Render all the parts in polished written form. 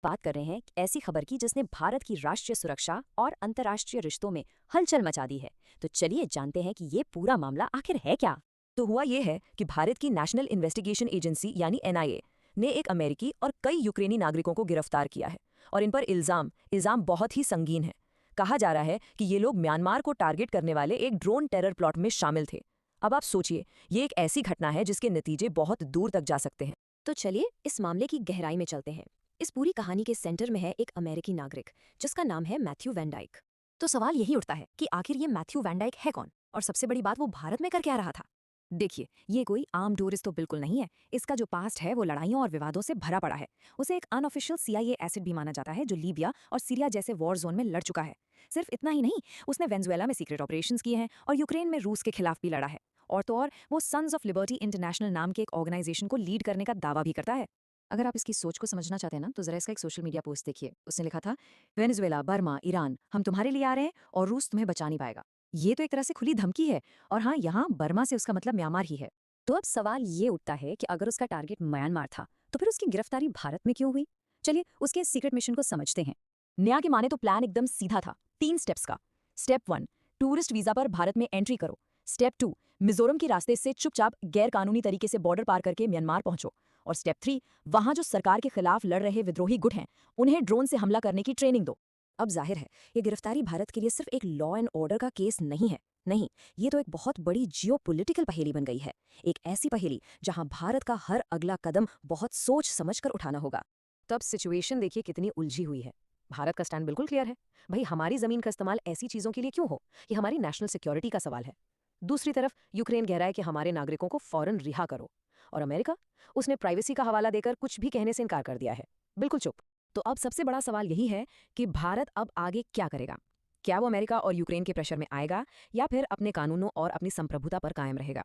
बात कर रहे हैं ऐसी खबर की जिसने भारत की राष्ट्रीय सुरक्षा और अंतर्राष्ट्रीय रिश्तों में हलचल मचा दी है। तो चलिए जानते हैं कि ये पूरा मामला आखिर है क्या। तो हुआ ये है कि भारत की नेशनल इन्वेस्टिगेशन एजेंसी यानी एनआईए ने एक अमेरिकी और कई यूक्रेनी नागरिकों को गिरफ्तार किया है। और इन पर इल्जाम इल्जाम बहुत ही संगीन है। कहा जा रहा है कि ये लोग म्यांमार को टारगेट करने वाले एक ड्रोन टेरर प्लॉट में शामिल थे। अब आप सोचिए, ये एक ऐसी घटना है जिसके नतीजे बहुत दूर तक जा सकते हैं। तो चलिए इस मामले की गहराई में चलते हैं। इस पूरी कहानी के सेंटर में है एक अमेरिकी नागरिक जिसका नाम है मैथ्यू वैन डाइक। तो सवाल यही उठता है कि आखिर ये मैथ्यू वैन डाइक है कौन, और सबसे बड़ी बात, वो भारत में कर क्या रहा था। देखिए, ये कोई आम टूरिस्ट तो बिल्कुल नहीं है। इसका जो पास्ट है वो लड़ाइयों और विवादों से भरा पड़ा है। उसे एक अनऑफिशियल सीआईए एसिड भी माना जाता है जो लीबिया और सीरिया जैसे वॉर जोन में लड़ चुका है। सिर्फ इतना ही नहीं, उसने वेनेजुएला में सीक्रेट ऑपरेशंस किए हैं और यूक्रेन में रूस के खिलाफ भी लड़ा है। और तो और वो सन्स ऑफ लिबर्टी इंटरनेशनल नाम के एक ऑर्गेनाइजेशन को लीड करने का दावा भी करता है। अगर आप इसकी सोच को समझना चाहते हैं ना, तो जरा इसका एक सोशल मीडिया पोस्ट देखिए। उसने लिखा था, वेनेजुएला, बर्मा, ईरान, हम तुम्हारे लिए आ रहे हैं और रूस तुम्हें बचा नहीं पाएगा। ये तो एक तरह से खुली धमकी है। और हाँ, यहाँ बर्मा से उसका मतलब म्यांमार ही है। तो अब सवाल ये उठता है कि अगर उसका टारगेट म्यांमार था तो फिर उसकी गिरफ्तारी भारत में क्यों हुई। चलिए उसके सीक्रेट मिशन को समझते हैं। न्याय के माने तो प्लान एकदम सीधा था, 3 स्टेप्स का। स्टेप 1, टूरिस्ट वीजा पर भारत में एंट्री करो। स्टेप 2, मिजोरम के रास्ते से चुपचाप गैर कानूनी तरीके से बॉर्डर पार करके म्यांमार पहुंचो। और स्टेप 3, वहां जो सरकार के खिलाफ लड़ रहे विद्रोही गुट हैं उन्हें ड्रोन से हमला करने की ट्रेनिंग दो। अब जाहिर है, ये गिरफ्तारी भारत के लिए सिर्फ एक लॉ एंड ऑर्डर का केस नहीं है। नहीं, ये तो एक बहुत बड़ी जियोपॉलिटिकल पहेली बन गई है। एक ऐसी पहेली जहां भारत का हर अगला कदम बहुत सोच समझकर उठाना होगा। तब सिचुएशन देखिए कितनी उलझी हुई है। भारत का स्टैंड बिल्कुल क्लियर है, भाई हमारी जमीन का इस्तेमाल ऐसी चीजों के लिए क्यों हो, ये हमारी नेशनल सिक्योरिटी का सवाल है। दूसरी तरफ यूक्रेन कह रहा है कि हमारे नागरिकों को फौरन रिहा करो। और अमेरिका, उसने प्राइवेसी का हवाला देकर कुछ भी कहने से इनकार कर दिया है, बिल्कुल चुप। तो अब सबसे बड़ा सवाल यही है कि भारत अब आगे क्या करेगा। क्या वो अमेरिका और यूक्रेन के प्रेशर में आएगा या फिर अपने कानूनों और अपनी संप्रभुता पर कायम रहेगा।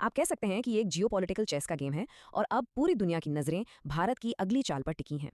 आप कह सकते हैं कि ये एक जियोपॉलिटिकल चेस का गेम है और अब पूरी दुनिया की नजरें भारत की अगली चाल पर टिकी हैं।